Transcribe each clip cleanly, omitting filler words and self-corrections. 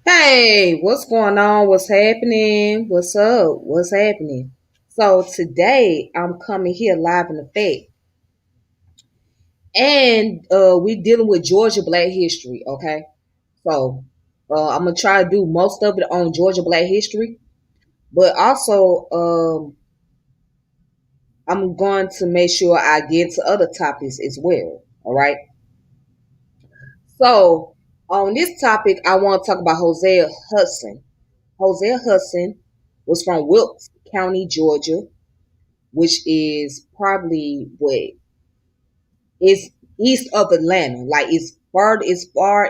Hey, what's going on? What's happening? What's up? What's happening? So today I'm coming here live in effect, and we dealing with Georgia Black history. Okay, so I'm gonna try to do most of it on Georgia Black history, but also I'm going to make sure I get to other topics as well. All right. So on this topic, I want to talk about Hosea Hudson. Hosea Hudson was from Wilkes County, Georgia, which is probably what is east of Atlanta. Like it's far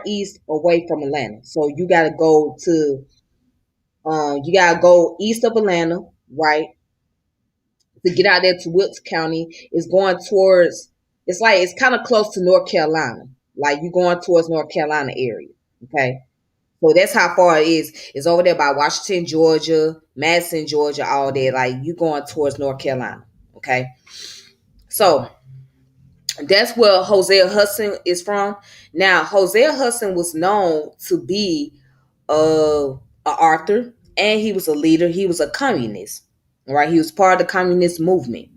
east away from Atlanta. So you gotta go east of Atlanta, right? To get out there to Wilkes County. It's going towards it's kind of close to North Carolina. Like you going towards North Carolina area. Okay. So that's how far it is. It's over there by Washington, Georgia, Madison, Georgia, all that. Like you going towards North Carolina. Okay. So that's where Hosea Hudson is from. Now, Hosea Hudson was known to be a author, and he was a leader. He was a communist, right? He was part of the communist movement,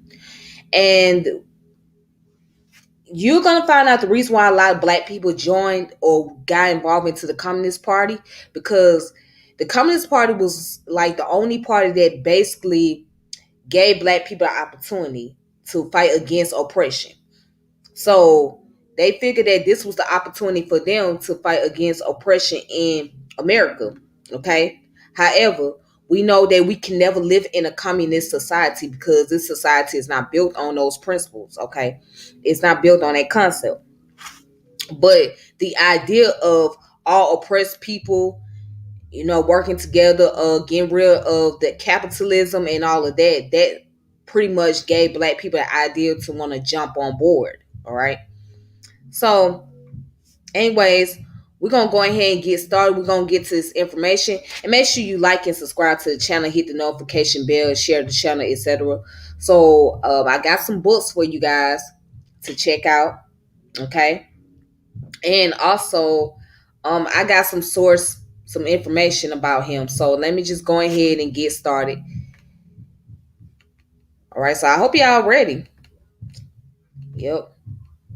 and you're gonna find out the reason why a lot of black people joined or got involved into the Communist Party, because the Communist Party was like the only party that basically gave black people an opportunity to fight against oppression. So they figured that this was the opportunity for them to fight against oppression in America. Okay. However, we know that we can never live in a communist society because this society is not built on those principles. Okay. It's not built on that concept. But the idea of all oppressed people, working together, getting rid of the capitalism and all of that, that pretty much gave black people the idea to want to jump on board. All right. So, anyways, we're gonna go ahead and get started. We're gonna get to this information, and make sure you like and subscribe to the channel, hit the notification bell, share the channel, etc. So, I got some books for you guys to check out. Okay, and also, I got some information about him. So let me just go ahead and get started. All right. So I hope y'all ready. Yep.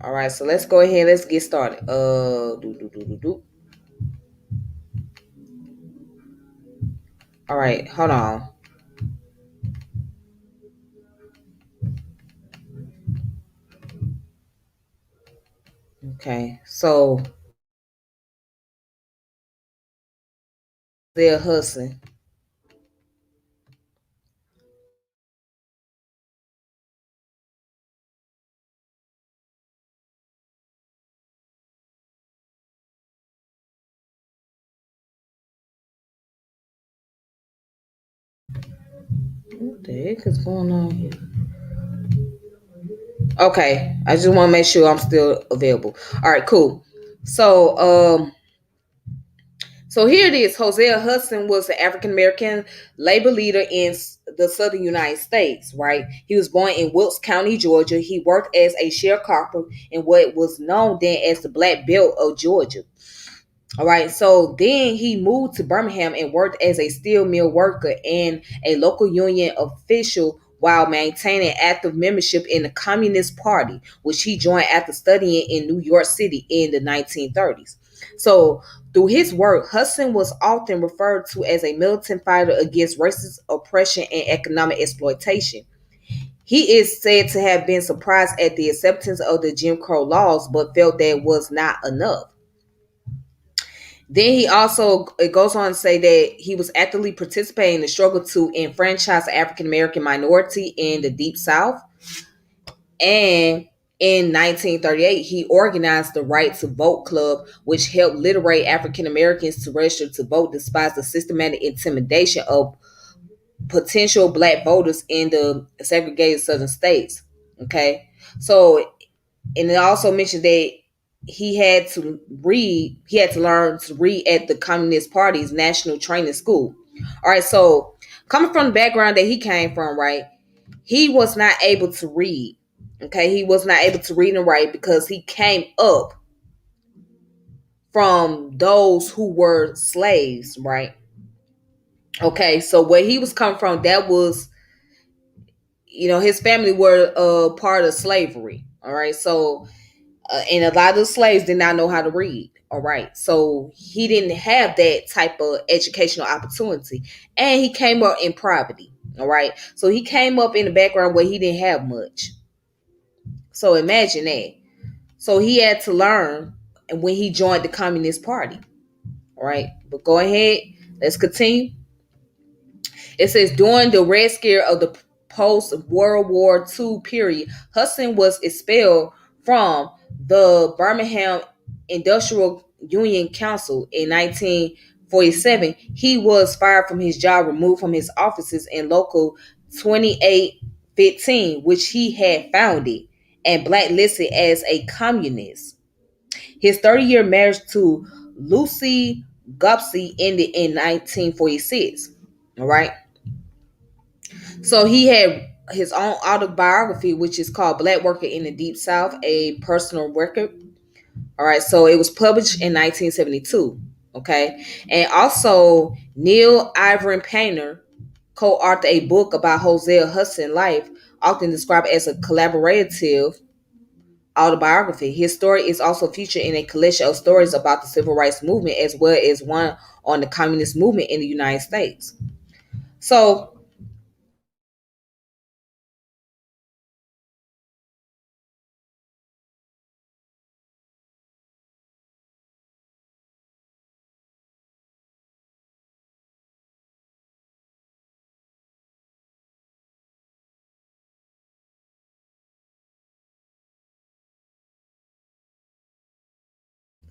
All right. So let's go ahead. Let's get started. All right. Hold on. Okay, so they're Hudson. What the heck is going on here? Okay, I just want to make sure I'm still available. All right, cool. So, so here it is. Hosea Hudson was an African American labor leader in the southern United States, right? He was born in Wilkes County, Georgia. He worked as a sharecropper in what was known then as the Black Belt of Georgia. All right, so then he moved to Birmingham and worked as a steel mill worker and a local union official while maintaining active membership in the Communist Party, which he joined after studying in New York City in the 1930s. So, through his work, Hudson was often referred to as a militant fighter against racist oppression and economic exploitation. He is said to have been surprised at the acceptance of the Jim Crow laws, but felt that was not enough. Then he also, it goes on to say that he was actively participating in the struggle to enfranchise the African American minority in the Deep South. And in 1938, he organized the Right to Vote Club, which helped literate African Americans to register to vote despite the systematic intimidation of potential black voters in the segregated southern states. Okay. So, and it also mentioned that he had to learn to read at the Communist Party's National Training School. All right. So, coming from the background that he came from, right, he was not able to read. Okay. He was not able to read and write because he came up from those who were slaves, right? Okay. So, where he was coming from, that was, his family were part of slavery. All right. So, and a lot of the slaves did not know how to read. All right. So he didn't have that type of educational opportunity. And he came up in poverty. All right. So he came up in the background where he didn't have much. So imagine that. So he had to learn when he joined the Communist Party. All right. But go ahead. Let's continue. It says during the Red Scare of the post World War II period, Hudson was expelled from the Birmingham Industrial Union Council in 1947. He was fired from his job, removed from his offices in Local 2815, which he had founded, and blacklisted as a communist. His 30-year marriage to Lucy Gupsey ended in 1946. All right. So he had his own autobiography, which is called Black Worker in the Deep South, a personal record. All right. So it was published in 1972. Okay. And also Neil Ivory Painter co-authored a book about Hosea Hudson life, often described as a collaborative autobiography. His story is also featured in a collection of stories about the civil rights movement, as well as one on the communist movement in the United States. So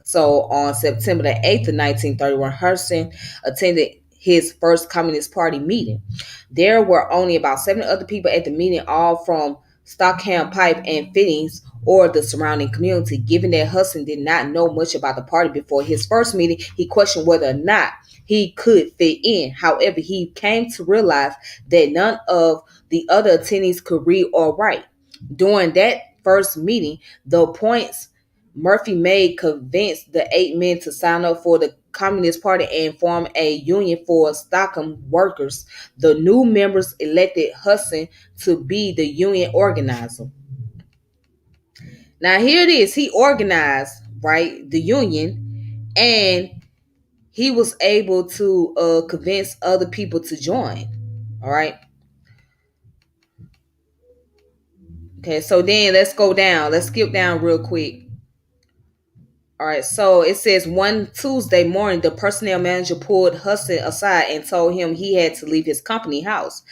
So on September the 8th of 1931, Hudson attended his first Communist Party meeting. There were only about 7 other people at the meeting, all from Stockham Pipe and Fittings or the surrounding community. Given that Hudson did not know much about the party before his first meeting, he questioned whether or not he could fit in. However, he came to realize that none of the other attendees could read or write. During that first meeting, the points Murphy made convinced the 8 men to sign up for the Communist Party and form a union for Stockham workers. The new members elected Hudson to be the union organizer. Now here it is. He organized, right, the union, and he was able to convince other people to join. All right. Okay, so then let's go down. Let's skip down real quick. All right, so it says one Tuesday morning, the personnel manager pulled Hudson aside and told him he had to leave his company house.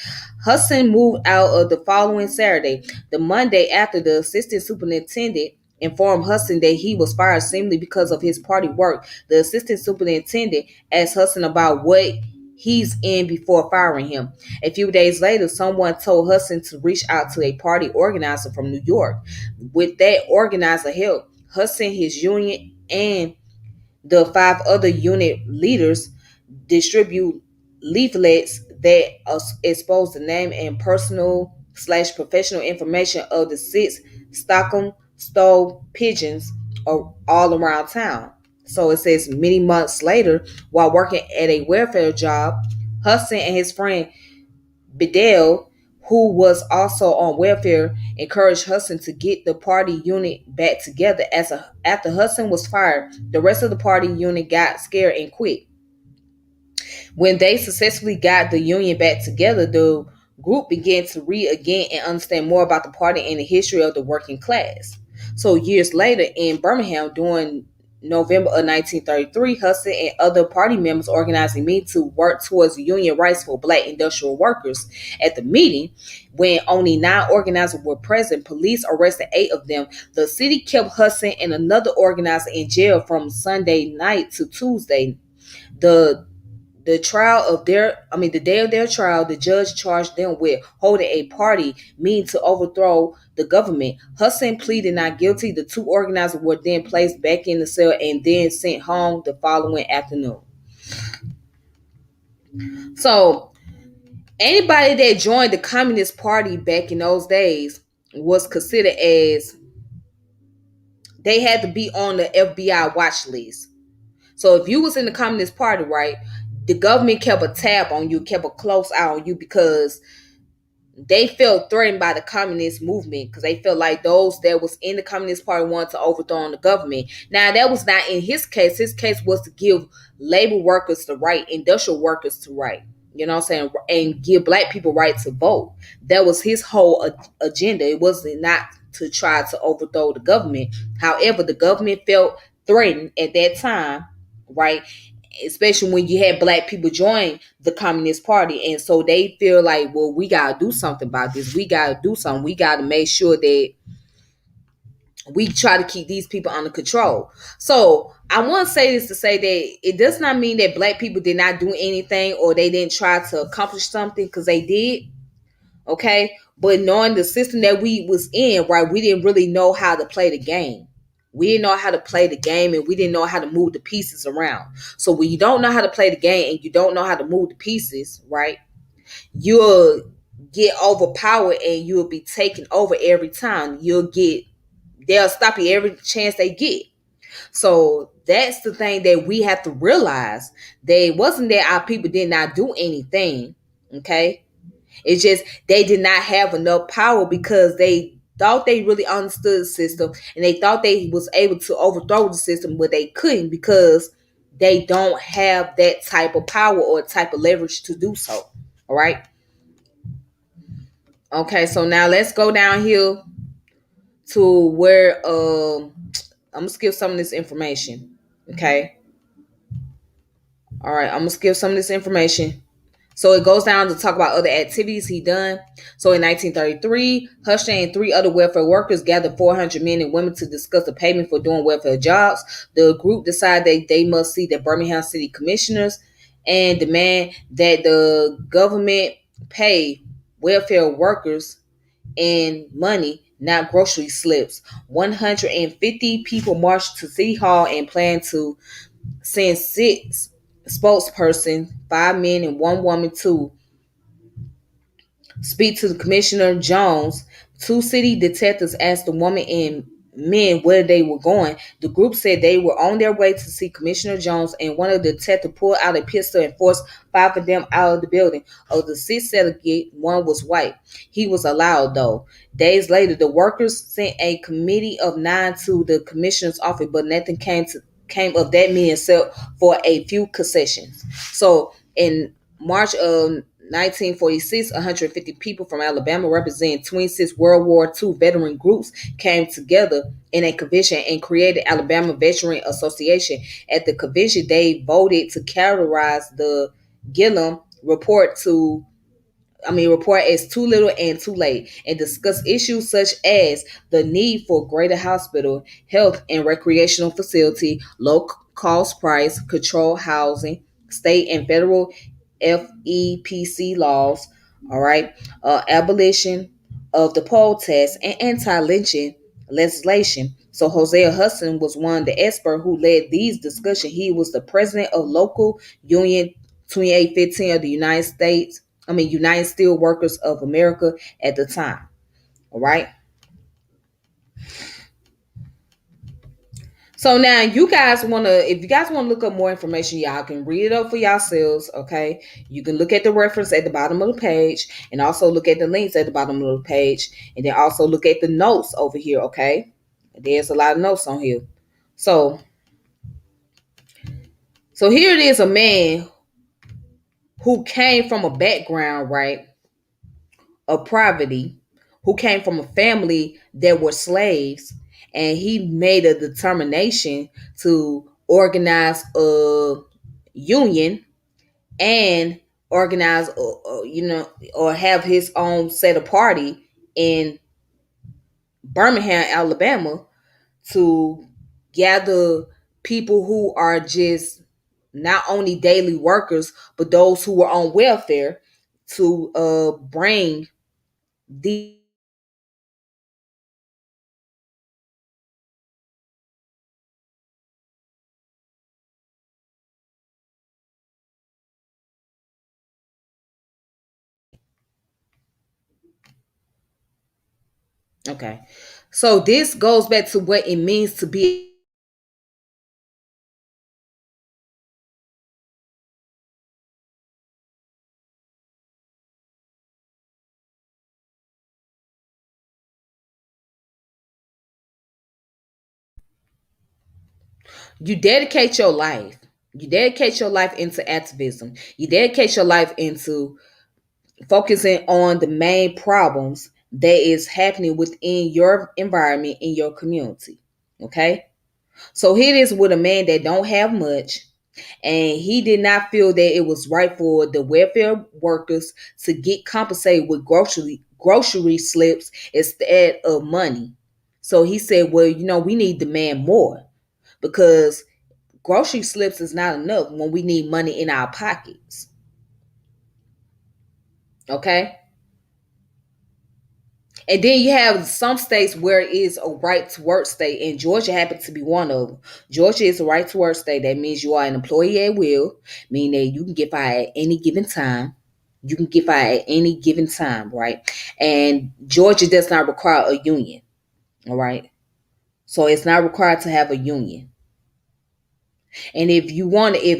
Hudson moved out of the following Saturday. The Monday after, the assistant superintendent informed Hudson that he was fired seemingly because of his party work. The assistant superintendent asked Hudson about what he's in before firing him. A few days later, someone told Hudson to reach out to a party organizer from New York. With that organizer help, Hudson, his union, and the 5 other unit leaders distribute leaflets that expose the name and personal/professional information of the 6 Stockham stove pigeons all around town. So it says many months later, while working at a welfare job, Hudson and his friend Bedell, who was also on welfare, encouraged Hudson to get the party unit back together. After Hudson was fired, the rest of the party unit got scared and quit. When they successfully got the union back together, the group began to read again and understand more about the party and the history of the working class. So years later in Birmingham, during November of 1933, Hudson and other party members organized a meeting to work towards union rights for black industrial workers. At the meeting, when only 9 organizers were present, police arrested 8 of them. The city kept Hudson and another organizer in jail from Sunday night to Tuesday. The the day of their trial, the judge charged them with holding a party meeting to overthrow the government. Hudson pleaded not guilty. The 2 organizers were then placed back in the cell and then sent home the following afternoon. So anybody that joined the Communist Party back in those days was considered as, they had to be on the FBI watch list. So if you was in the Communist Party, right, the government kept a tab on you, kept a close eye on you, because they felt threatened by the communist movement, because they felt like those that was in the Communist Party wanted to overthrow the government. Now, that was not in his case. His case was to give labor workers the right, industrial workers to right, you know what I'm saying, and give black people right to vote. That was his whole agenda. It wasn't not to try to overthrow the government. However, the government felt threatened at that time, right? Especially when you had black people join the Communist Party. And so they feel like, well, we got to do something about this. We got to do something. We got to make sure that we try to keep these people under control. So I want to say this to say that it does not mean that black people did not do anything or they didn't try to accomplish something, because they did. Okay. But knowing the system that we was in, right, we didn't really know how to play the game. We didn't know how to play the game, and we didn't know how to move the pieces around. So when you don't know how to play the game and you don't know how to move the pieces, right, you'll get overpowered and you'll be taken over every time. They'll stop you every chance they get. So that's the thing that we have to realize. They wasn't that our people did not do anything. Okay. It's just they did not have enough power, because they thought they really understood the system and they thought they was able to overthrow the system, but they couldn't, because they don't have that type of power or type of leverage to do so. All right. Okay, so now let's go down here to where I'm gonna skip some of this information. Okay. All right, I'm gonna skip some of this information. So it goes down to talk about other activities he done. So in 1933, Hudson and 3 other welfare workers gathered 400 men and women to discuss the payment for doing welfare jobs. The group decided they must see the Birmingham City Commissioners and demand that the government pay welfare workers in money, not grocery slips. 150 people marched to City Hall and planned to send 6 spokesperson, 5 men and 1 woman, to speak to the Commissioner Jones. 2 city detectives asked the woman and men where they were going. The group said they were on their way to see Commissioner Jones, and one of the detectives pulled out a pistol and forced 5 of them out of the building. Of the 6 delegates, 1 was white. He was allowed, though. Days later, the workers sent a committee of 9 to the commissioner's office, but nothing came of that meeting except for a few concessions. So in March of 1946, 150 people from Alabama, representing 26 World War II veteran groups, came together in a convention and created Alabama Veteran Association. At the convention, they voted to characterize the Gillum report as too little and too late, and discuss issues such as the need for greater hospital, health and recreational facility, low cost price, control housing, state and federal FEPC laws, all right, abolition of the poll tax, and anti-lynching legislation. So Hosea Hudson was one of the experts who led these discussions. He was the president of local union 2815 of the United Steel Workers of America at the time. All right. So now you guys want to, if you guys want to look up more information, y'all can read it up for yourselves. Okay. You can look at the reference at the bottom of the page and also look at the links at the bottom of the page. And then also look at the notes over here. Okay. There's a lot of notes on here. So, so here it is, a man who came from a background, right, of poverty, who came from a family that were slaves, and he made a determination to organize a union and organize, or have his own set of party in Birmingham, Alabama, to gather people who are just not only daily workers, but those who were on welfare to bring the. Okay. So this goes back to what it means to be. You dedicate your life. You dedicate your life into activism. You dedicate your life into focusing on the main problems that is happening within your environment, in your community. Okay? So here it is with a man that don't have much, and he did not feel that it was right for the welfare workers to get compensated with grocery slips instead of money. So he said, well, we need to demand more, because grocery slips is not enough when we need money in our pockets. Okay. And then you have some states where it is a right to work state, and Georgia happens to be one of them. Georgia is a right to work state. That means you are an employee at will, meaning that you can get fired at any given time. You can get fired at any given time, right? And Georgia does not require a union, all right? So it's not required to have a union. And if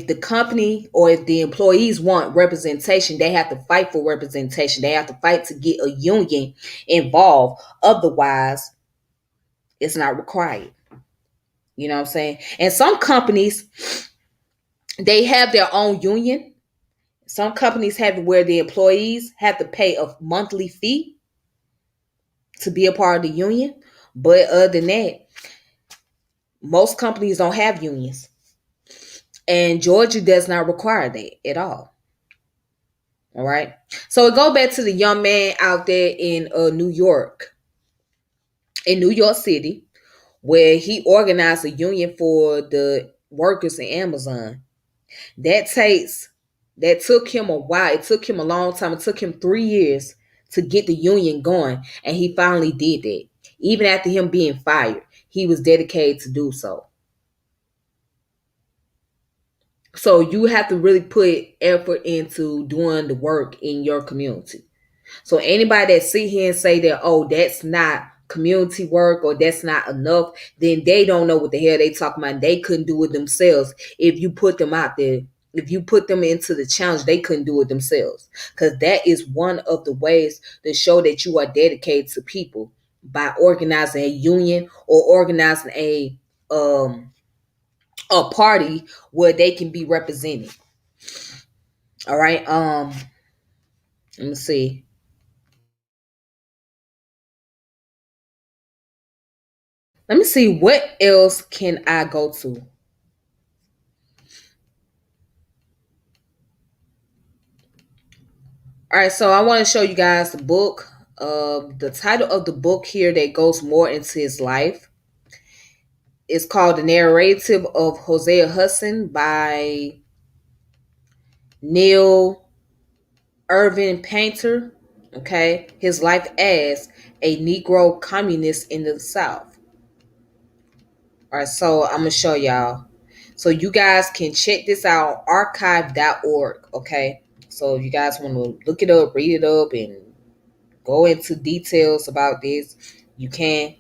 the company or if the employees want representation, they have to fight for representation. They have to fight to get a union involved. Otherwise, it's not required. You know what I'm saying? And some companies, they have their own union. Some companies have it where the employees have to pay a monthly fee to be a part of the union. But other than that, most companies don't have unions. And Georgia does not require that at all. All right. So it go back to the young man out there in New York City, where he organized a union for the workers in Amazon. That takes that took him a while. It took him a long time. It took him 3 years to get the union going, and he finally did that. Even after him being fired, he was dedicated to do so. So you have to really put effort into doing the work in your community. So anybody that sit here and say that, oh, that's not community work or that's not enough, then they don't know what the hell they talking about. They couldn't do it themselves. If you put them out there, if you put them into the challenge, they couldn't do it themselves. Because that is one of the ways to show that you are dedicated to people, by organizing a union or organizing a party where they can be represented. All right. Let me see. Let me see what else can I go to. All right, so I want to show you guys the book. The title of the book here that goes more into his life is called "The Narrative of Hosea Hudson" by Neil Irvin Painter. Okay, his life as a Negro communist in the South. All right, so I'm gonna show y'all. So you guys can check this out, archive.org. Okay, so if you guys want to look it up, read it up, and go into details about this, you can.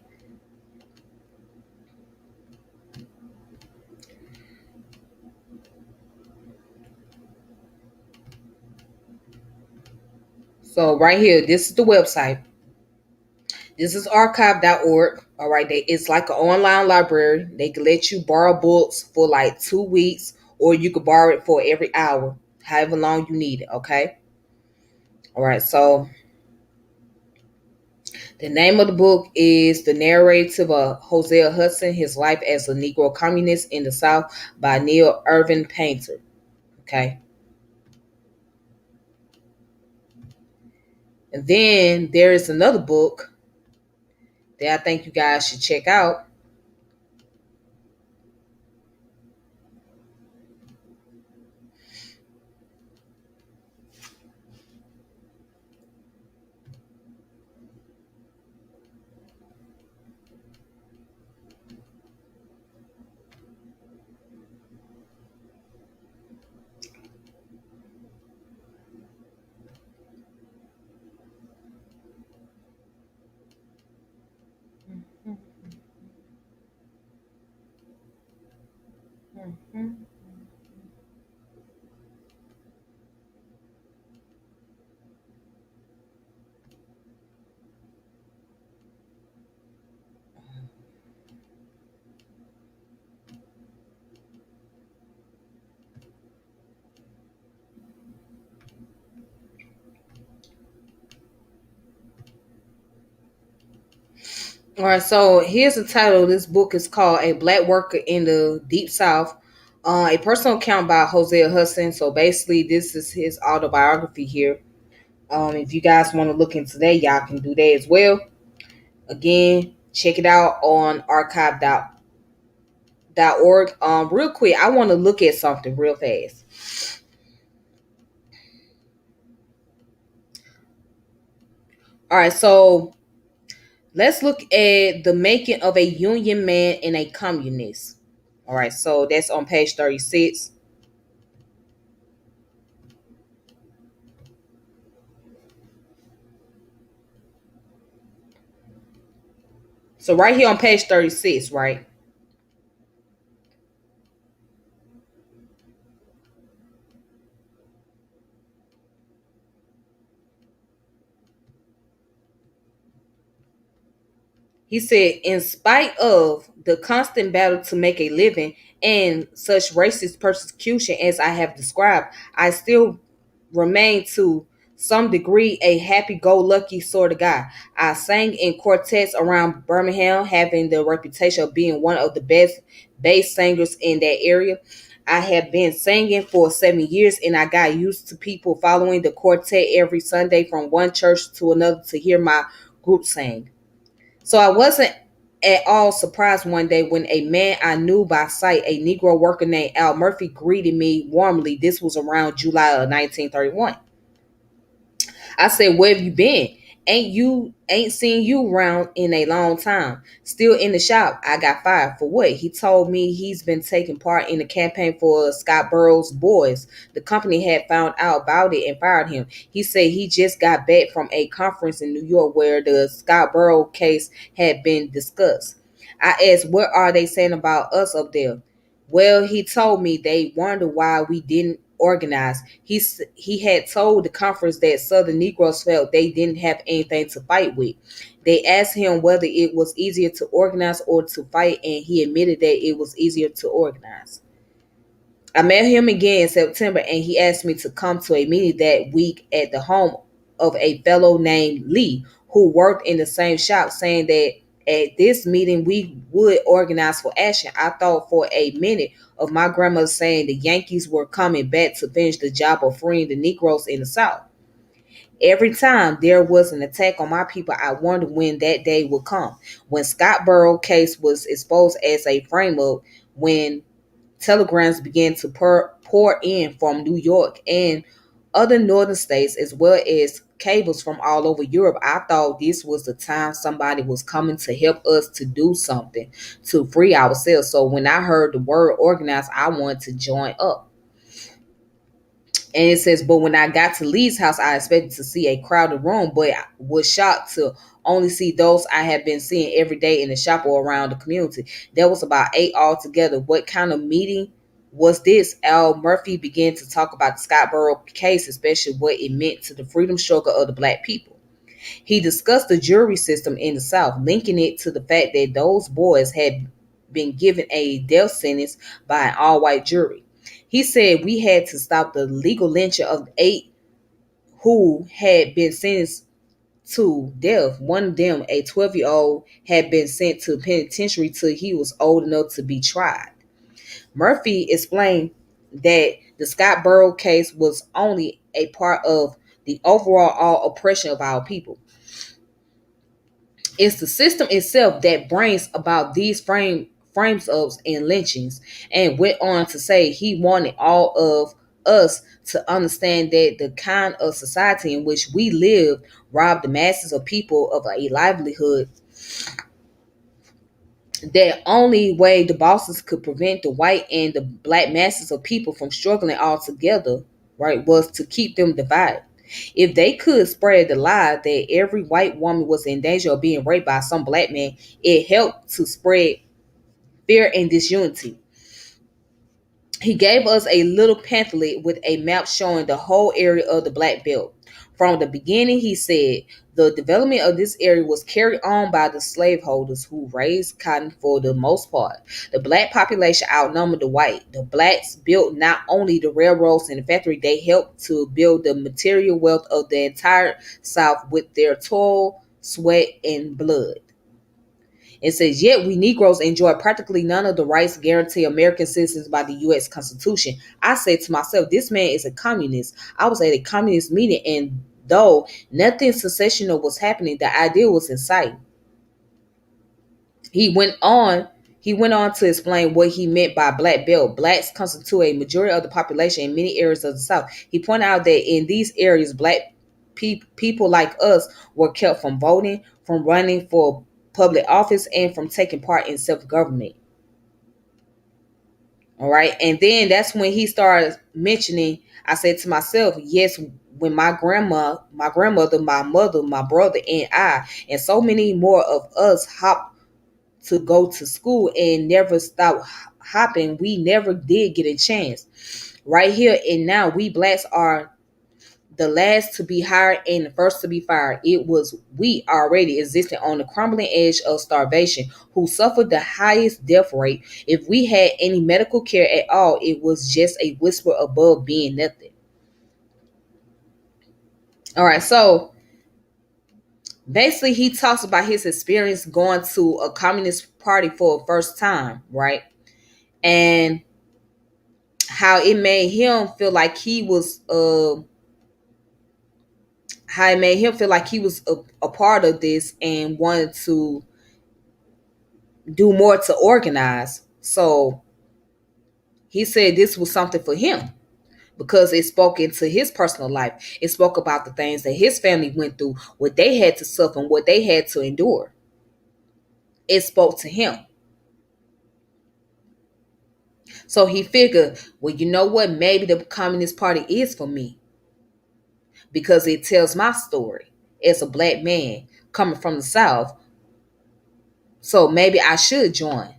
So right here, this is the website. This is archive.org. All right, it's like an online library. They can let you borrow books for like 2 weeks, or you could borrow it for every hour, however long you need it. Okay. All right. So the name of the book is The Narrative of Hosea Hudson: His Life as a Negro Communist in the South by Neil Irvin Painter. Okay. And then there is another book that I think you guys should check out. Mhm. All right, so here's the title. This book is called A Black Worker in the Deep South, a personal account by Hosea Hudson. So basically, this is his autobiography here. If you guys want to look into that, y'all can do that as well. Again, check it out on archive.org. Real quick, I want to look at something real fast. All right, so let's look at the making of a Union man and a communist. All right, so that's on page 36. So right here on page 36, right? He said, in spite of the constant battle to make a living and such racist persecution as I have described, I still remain to some degree a happy go lucky sort of guy. I sang in quartets around Birmingham, having the reputation of being one of the best bass singers in that area. I have been singing for 7 years and I got used to people following the quartet every Sunday from one church to another to hear my group sing. So I wasn't at all surprised one day when a man I knew by sight, a Negro worker named Al Murphy, greeted me warmly. This was around July of 1931. I said, "Where have you been? Ain't seen you around in a long time. Still in the shop." I got fired for what? He told me he's been taking part in the campaign for Scottborough's boys. The company had found out about it and fired him. He said he just got back from a conference in New York where the Scottborough case had been discussed. I asked, "What are they saying about us up there?" Well, he told me they wonder why we didn't organize. He had told the conference that Southern Negroes felt they didn't have anything to fight with. They asked him whether it was easier to organize or to fight, and he admitted that it was easier to organize. I met him again in September, and he asked me to come to a meeting that week at the home of a fellow named Lee who worked in the same shop, saying that at this meeting we would organize for action. I thought for a minute of my grandmother saying the Yankees were coming back to finish the job of freeing the Negroes in the South. Every time there was an attack on my people, I wondered when that day would come. When Scottborough case was exposed as a frame up, when telegrams began to pour in from New York and other northern states, as well as cables from all over Europe, I thought this was the time somebody was coming to help us to do something to free ourselves. So when I heard the word organized, I wanted to join up. And it says, but when I got to Lee's house, I expected to see a crowded room, but I was shocked to only see those I had been seeing every day in the shop or around the community. There was about 8 altogether. What kind of meeting was this: Al Murphy began to talk about the Scottsboro case, especially what it meant to the freedom struggle of the black people. He discussed the jury system in the South, linking it to the fact that those boys had been given a death sentence by an all white jury. He said we had to stop the legal lynching of 8 who had been sentenced to death. One of them, a 12-year-old, had been sent to penitentiary till he was old enough to be tried. Murphy explained that the Scottsboro case was only a part of the overall oppression of our people. It's the system itself that brings about these frames ups and lynchings, and went on to say he wanted all of us to understand that the kind of society in which we live robbed the masses of people of a livelihood. That only way the bosses could prevent the white and the black masses of people from struggling all together, right, was to keep them divided. If they could spread the lie that every white woman was in danger of being raped by some black man, it helped to spread fear and disunity. He gave us a little pamphlet with a map showing the whole area of the Black Belt. From the beginning, he said, the development of this area was carried on by the slaveholders who raised cotton for the most part. The black population outnumbered the white. The blacks built not only the railroads and the factory, they helped to build the material wealth of the entire South with their toil, sweat, and blood. It says, yet we Negroes enjoy practically none of the rights guaranteed American citizens by the U.S. Constitution. I said to myself, this man is a communist. I was at a communist meeting, and though nothing sensational was happening, the idea was in sight. He went on. He went on to explain what he meant by black belt. Blacks constitute a majority of the population in many areas of the South. He pointed out that in these areas, black people like us were kept from voting, from running for public office, and from taking part in self-government. All right. And then that's when he started mentioning, I said to myself, yes, when my grandmother, my mother, my brother, and I, and so many more of us hopped to go to school and never stopped hopping, we never did get a chance. Right here and now, we blacks are the last to be hired and the first to be fired. It was we already existed on the crumbling edge of starvation, who suffered the highest death rate. If we had any medical care at all, it was just a whisper above being nothing. All right, so basically he talks about his experience going to a communist party for the first time, right? And how it made him feel like he was how it made him feel like he was a part of this and wanted to do more to organize. So he said this was something for him because it spoke into his personal life. It spoke about the things that his family went through, what they had to suffer, and what they had to endure. It spoke to him. So he figured, well, you know what? Maybe the Communist Party is for me because it tells my story as a black man coming from the South. So maybe I should join.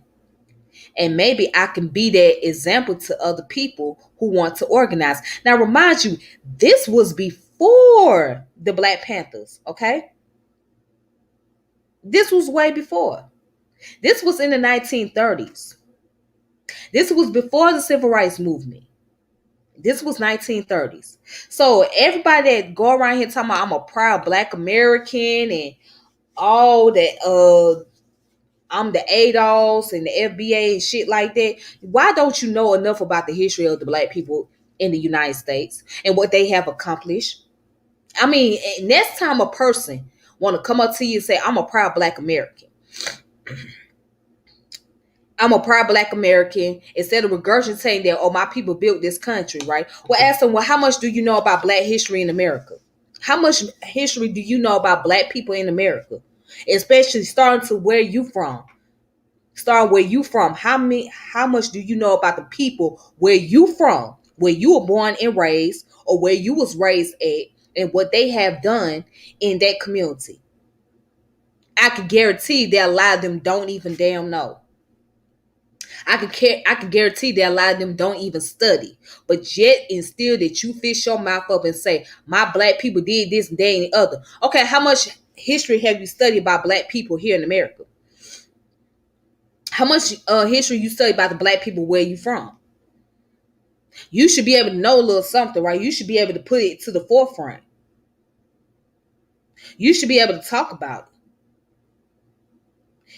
And maybe I can be that example to other people who want to organize. Now, remind you, this was before the Black Panthers, okay? This was way before. This was in the 1930s. This was before the Civil Rights Movement. This was 1930s. So everybody that go around here talking about I'm a proud Black American and all that I'm the ADOS and the FBA and shit like that. Why don't you know enough about the history of the black people in the United States and what they have accomplished? I mean, next time a person want to come up to you and say, I'm a proud black American. I'm a proud black American, instead of regurgitating that, oh, my people built this country, right? Well, ask them, well, how much do you know about black history in America? How much history do you know about black people in America? Especially starting to where you from. Start where you from. How much do you know about the people where you from, where you were born and raised, or where you was raised at, and what they have done in that community? I can guarantee that a lot of them don't even damn know. I can guarantee that a lot of them don't even study. But yet and still that you fish your mouth up and say, my black people did this and that and the other. Okay, how much history have you studied about black people here in America? How much history you study about the black people where you from? You should be able to know a little something, right? You should be able to put it to the forefront. You should be able to talk about it.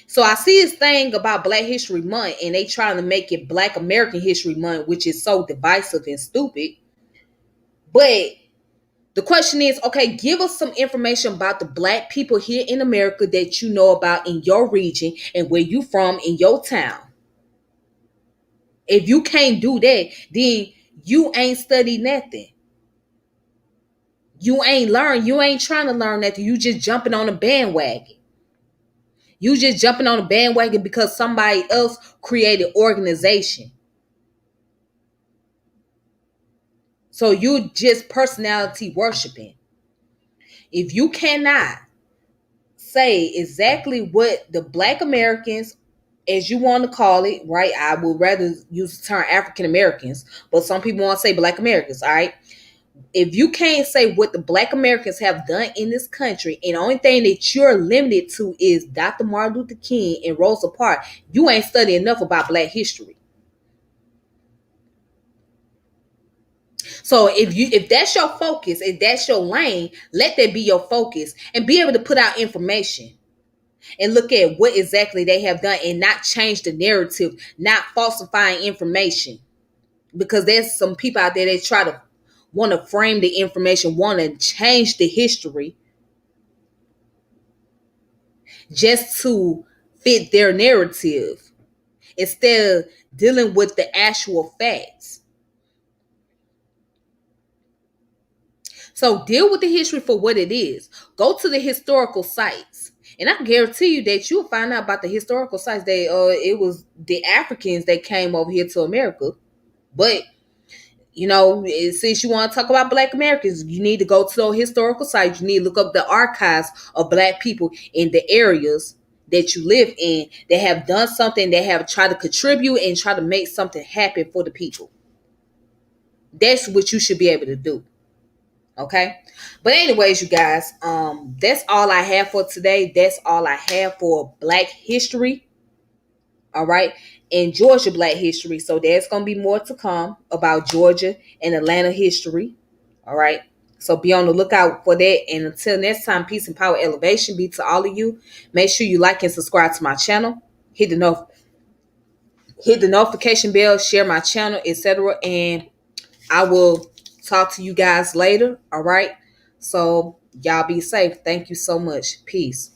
So I see this thing about Black History Month, and they trying to make it Black American History Month, which is so divisive and stupid. But the question is, okay, give us some information about the black people here in America that you know about in your region and where you from in your town. If you can't do that, then you ain't studied nothing. You ain't learned. You ain't trying to learn nothing. You just jumping on a bandwagon. You just jumping on a bandwagon because somebody else created organization. So you just personality worshiping. If you cannot say exactly what the black Americans, as you want to call it, right? I would rather use the term African Americans, but some people want to say black Americans, all right? If you can't say what the black Americans have done in this country, and the only thing that you're limited to is Dr. Martin Luther King and Rosa Parks, you ain't studied enough about black history. So if that's your focus, if that's your lane, let that be your focus and be able to put out information and look at what exactly they have done and not change the narrative, not falsifying information. Because there's some people out there that try to want to frame the information, want to change the history just to fit their narrative instead of dealing with the actual facts. So deal with the history for what it is. Go to the historical sites. And I can guarantee you that you'll find out about the historical sites that it was the Africans that came over here to America. But since you want to talk about black Americans, you need to go to those historical sites. You need to look up the archives of black people in the areas that you live in that have done something, that have tried to contribute and try to make something happen for the people. That's what you should be able to do. Okay. But anyways, you guys, that's all I have for today. That's all I have for Black History. All right. And Georgia Black History. So there's going to be more to come about Georgia and Atlanta history. All right. So be on the lookout for that. And until next time, peace and power elevation be to all of you. Make sure you like and subscribe to my channel. Hit the notification bell, share my channel, etc. And I will talk to you guys later. All right. So y'all be safe. Thank you so much. Peace.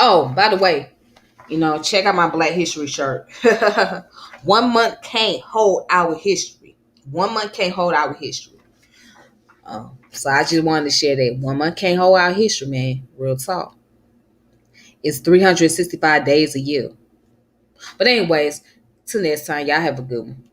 Oh, by the way, check out my Black History shirt. 1 month can't hold our history. 1 month can't hold our history. So I just wanted to share that. 1 month can't hold our history, man. Real talk. It's 365 days a year. But anyways, till next time, y'all have a good one.